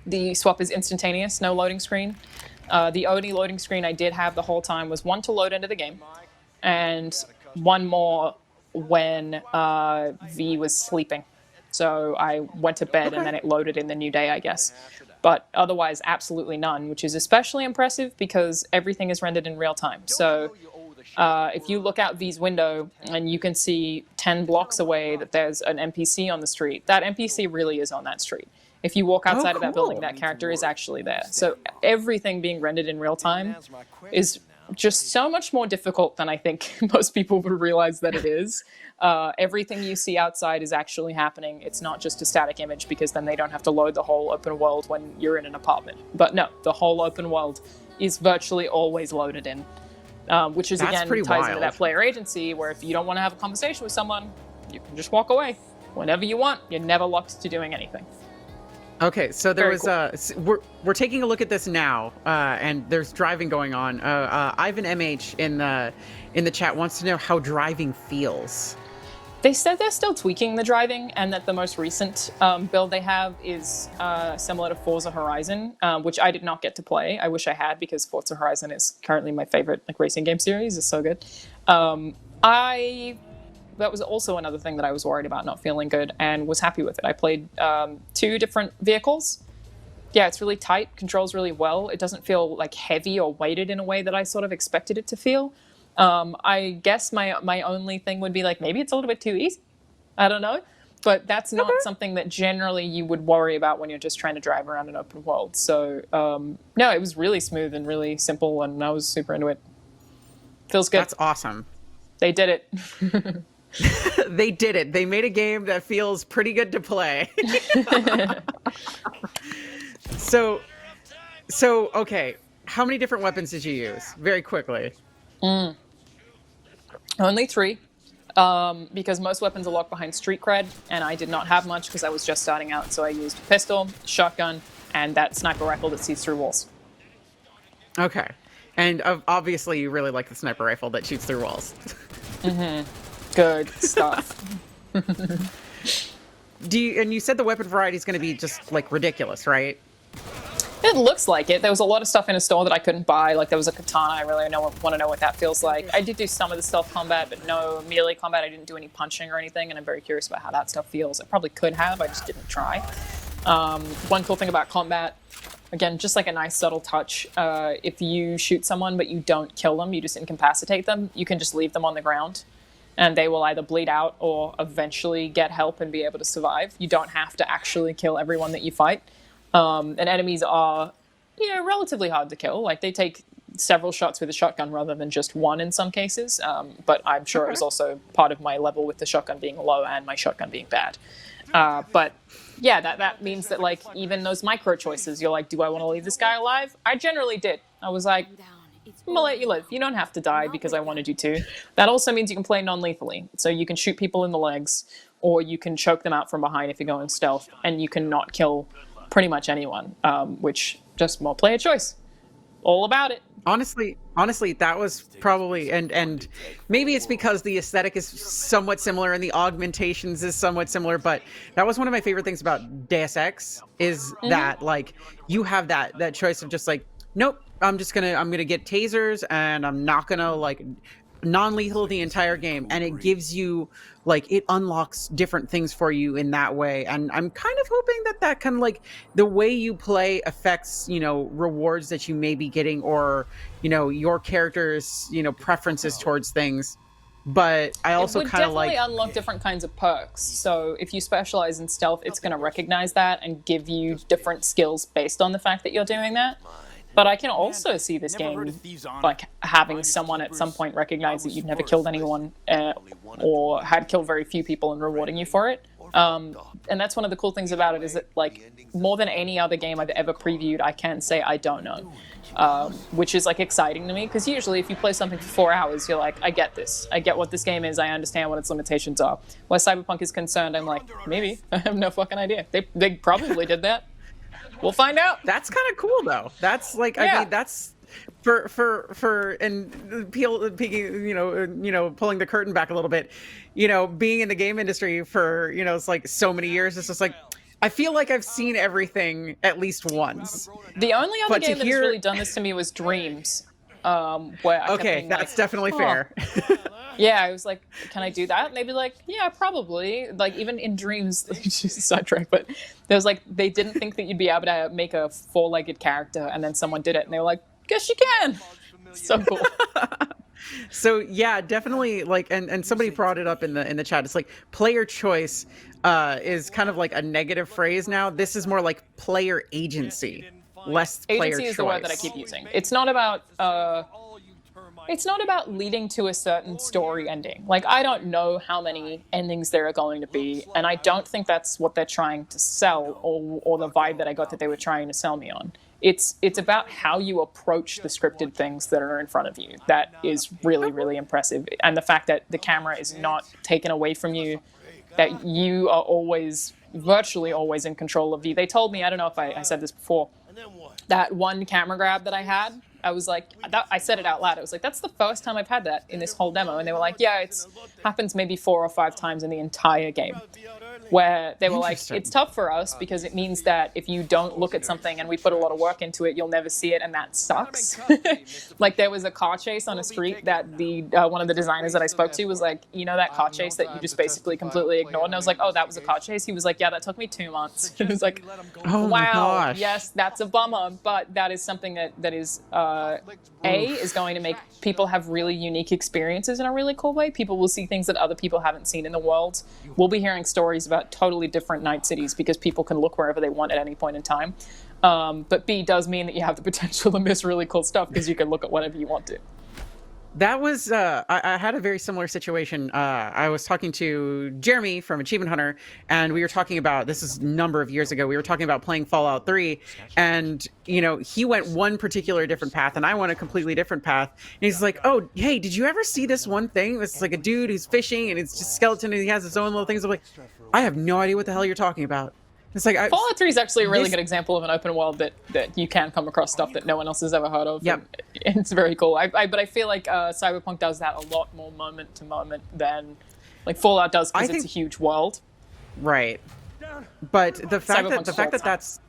the swap is instantaneous, no loading screen. The only loading screen I did have the whole time was one to load into the game, and one more when V was sleeping. So I went to bed, and then it loaded in the new day, I guess. But otherwise, absolutely none, which is especially impressive because everything is rendered in real time. So if you look out V's window and you can see 10 blocks away that there's an NPC on the street, that NPC really is on that street. If you walk outside of that building, that character is actually there. So everything being rendered in real time is just so much more difficult than I think most people would realize that it is. Everything you see outside is actually happening. It's not just a static image, because then they don't have to load the whole open world when you're in an apartment. But no, the whole open world is virtually always loaded in, which is, ties into that player agency, where if you don't want to have a conversation with someone, you can just walk away whenever you want. You're never locked to doing anything. Okay, so there was we're taking a look at this now, and there's driving going on. Ivan MH in the chat wants to know how driving feels. They said they're still tweaking the driving, and that the most recent build they have is similar to Forza Horizon, which I did not get to play. I wish I had, because Forza Horizon is currently my favorite racing game series. It's so good. That was also another thing that I was worried about not feeling good, and was happy with it. I played 2 different vehicles. Yeah, it's really tight, controls really well. It doesn't feel like heavy or weighted in a way that I sort of expected it to feel. I guess my only thing would be maybe it's a little bit too easy. I don't know. But that's not something that generally you would worry about when you're just trying to drive around an open world. So, no, it was really smooth and really simple, and I was super into it. Feels good. That's awesome. They did it. They did it. They made a game that feels pretty good to play. So, okay. How many different weapons did you use? Very quickly. Only 3. Because most weapons are locked behind street cred, and I did not have much because I was just starting out. So I used a pistol, shotgun, and that sniper rifle that sees through walls. Okay. And obviously you really like the sniper rifle that shoots through walls. Good stuff. And you said the weapon variety is going to be just like ridiculous, right? It looks like it. There was a lot of stuff in a store that I couldn't buy. Like there was a katana. I really want to know what that feels like. I did do some of the stealth combat, but no melee combat. I didn't do any punching or anything, and I'm very curious about how that stuff feels. I probably could have. I just didn't try. One cool thing about combat, again, just like a nice subtle touch. If you shoot someone but you don't kill them, you just incapacitate them, you can just leave them on the ground, and they will either bleed out or eventually get help and be able to survive. You don't have to actually kill everyone that you fight. And enemies are, relatively hard to kill. Like, they take several shots with a shotgun rather than just one in some cases. But I'm sure it was also part of my level with the shotgun being low and my shotgun being bad. But yeah, that means that, like, even those micro choices, you're like, do I want to leave this guy alive? I generally did. I was like, I'm gonna let you live. You don't have to die because I wanted you to. That also means you can play non-lethally. So you can shoot people in the legs, or you can choke them out from behind if you're going stealth, and you can not kill pretty much anyone, which just more player choice. All about it. Honestly, that was probably, and maybe it's because the aesthetic is somewhat similar and the augmentations is somewhat similar, but that was one of my favorite things about Deus Ex is that, like, you have that choice of just like, nope, I'm gonna get tasers and I'm not gonna, like, non-lethal the entire game, and it gives you, like, it unlocks different things for you in that way. And I'm kind of hoping that can, like, the way you play affects, rewards that you may be getting, or, your character's, preferences towards things. But I also kind of like, unlock different kinds of perks. So if you specialize in stealth, it's going to recognize that and give you different skills based on the fact that you're doing that. But I can also see this game, like, having someone at some point recognize that you've never killed anyone or had killed very few people and rewarding you for it. And that's one of the cool things about it, is that, like, more than any other game I've ever previewed, I can say I don't know. Which is, like, exciting to me, because usually if you play something for 4 hours, you're like, I get this. I get what this game is. I understand what its limitations are. Where Cyberpunk is concerned, I'm like, maybe. I have no fucking idea. They probably did that. We'll find out. That's kind of cool, though. That's like, I mean, that's for and peeking, pulling the curtain back a little bit, being in the game industry for, it's like so many years. It's just like, I feel like I've seen everything at least once. The only other game that has really done this to me was Dreams. Where I kept that's definitely fair. Yeah, I was like, can I do that? And they'd be like, yeah, probably. Like, even in Dreams, just sidetrack, but there was like, they didn't think that you'd be able to make a 4-legged character, and then someone did it, and they were like, guess you can. So cool. So yeah, definitely, like, and somebody brought it up in the chat. It's like player choice is kind of like a negative phrase now. This is more like player agency, less player choice. Agency is the word that I keep using. It's not about leading to a certain story ending. Like, I don't know how many endings there are going to be, and I don't think that's what they're trying to sell, or the vibe that I got that they were trying to sell me on. It's about how you approach the scripted things that are in front of you. That is really, really impressive. And the fact that the camera is not taken away from you, that you are always, virtually always in control of you. They told me, I don't know if I said this before, that one camera grab that I had, I was like, I said it out loud. I was like, that's the first time I've had that in this whole demo. And they were like, yeah, it happens maybe 4 or 5 times in the entire game. Where they were like, it's tough for us because it means that if you don't look at something and we put a lot of work into it, you'll never see it, and that sucks. Like, there was a car chase on a street that the one of the designers that I spoke to was like, that car chase that you just basically completely ignored? And I was like, oh, that was a car chase? He was like, yeah, that took me 2 months. It was like, oh, wow, my gosh. Yes, that's a bummer, but that is something that is is going to make people have really unique experiences in a really cool way. People will see things that other people haven't seen in the world. We'll be hearing stories about totally different night cities because people can look wherever they want at any point in time. But B does mean that you have the potential to miss really cool stuff because you can look at whatever you want to. That was, I had a very similar situation. I was talking to Jeremy from Achievement Hunter, and we were talking about, this is a number of years ago, we were talking about playing Fallout 3, and, you know, he went one particular different path, and I went a completely different path. And he's like, oh, hey, did you ever see this one thing? It's like a dude who's fishing, and it's just skeleton, and he has his own little things. I'm like, I have no idea what the hell you're talking about. It's like Fallout 3 is actually a really good example of an open world that you can come across stuff that no one else has ever heard of. Yep. And it's very cool. But I feel like Cyberpunk does that a lot more moment to moment than like Fallout does because it's a huge world. Right. But the fact that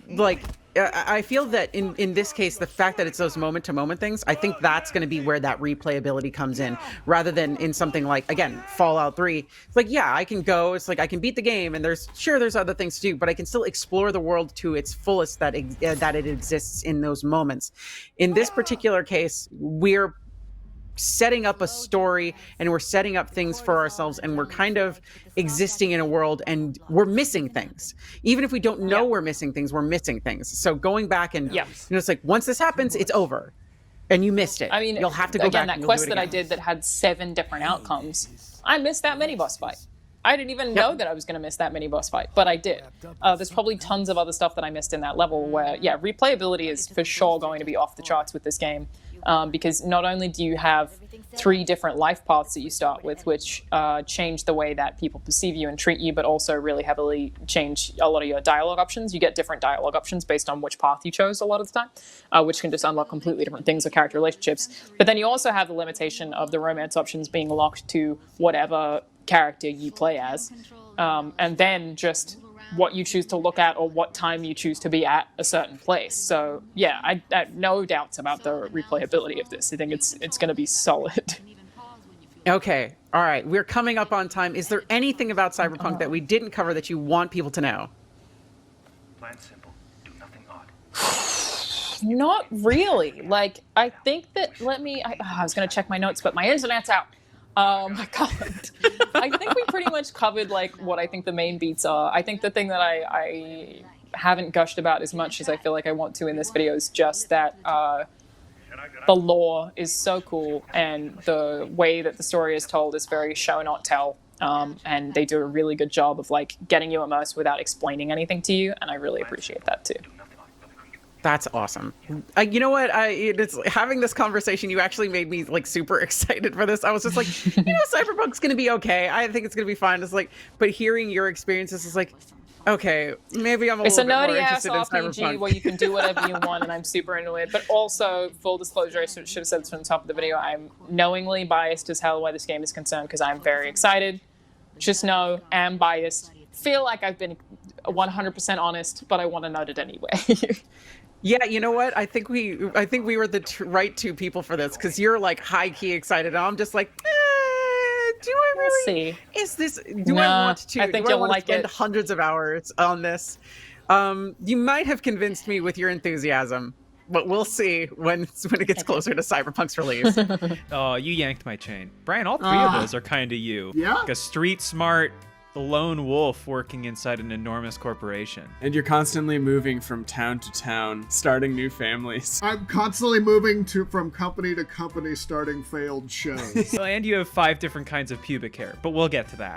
like I feel that in this case, the fact that it's those moment to moment things, I think that's going to be where that replayability comes in, rather than in something like, again, Fallout 3. It's like, yeah, I can go, it's like I can beat the game, and there's other things to do, but I can still explore the world to its fullest that it exists in those moments. In this particular case, we're setting up a story and we're setting up things for ourselves, and we're kind of existing in a world, and we're missing things. Even if we don't know we're missing things, we're missing things. So going back and you know, it's like, once this happens, it's over and you missed it. I mean, you'll have to go back. That quest that I did that had 7 different outcomes, I missed that mini boss fight. I didn't even know that I was going to miss that mini boss fight, but I did. There's probably tons of other stuff that I missed in that level where, replayability is for sure going to be off the charts with this game. Because not only do you have 3 different life paths that you start with, which change the way that people perceive you and treat you, but also really heavily change a lot of your dialogue options. You get different dialogue options based on which path you chose a lot of the time, which can just unlock completely different things or character relationships. But then you also have the limitation of the romance options being locked to whatever character you play as, and then just what you choose to look at or what time you choose to be at a certain place. So yeah, I have no doubts about the replayability of this. I think it's going to be solid. Okay, all right, we're coming up on time. Is there anything about Cyberpunk that we didn't cover that you want people to know? Plan simple, do nothing odd. Not really. Like, I think that, I was going to check my notes, but my internet's out. I can't. I think we pretty much covered like what I think the main beats are. I think the thing that I haven't gushed about as much as I feel like I want to in this video is just that the lore is so cool, and the way that the story is told is very show not tell. And they do a really good job of like getting you immersed without explaining anything to you, and I really appreciate that too. That's awesome. You know what? It's having this conversation, you actually made me like super excited for this. I was just like, you know, Cyberpunk's going to be okay. I think it's going to be fine. It's like, but hearing your experiences is like, okay, maybe I'm a little bit more interested in Cyberpunk. It's a nerdy-ass RPG where you can do whatever you want, and I'm super into it. But also, full disclosure, I should have said this from the top of the video, I'm knowingly biased as hell where this game is concerned because I'm very excited. Just know, I'm biased. Feel like I've been 100% honest, but I want to note it anyway. Yeah, you know what? I think we were the right 2 people for this, because you're like high key excited, and I'm just like, do I really? Is this? Do I want to? I think you'll like spend hundreds of hours on this. You might have convinced me with your enthusiasm, but we'll see when it gets closer to Cyberpunk's release. Oh, you yanked my chain, Brian. All 3 of those are kind of you. Yeah. Like a street smart, the lone wolf working inside an enormous corporation. And you're constantly moving from town to town, starting new families. I'm constantly moving from company to company, starting failed shows. And you have 5 different kinds of pubic hair, but we'll get to that.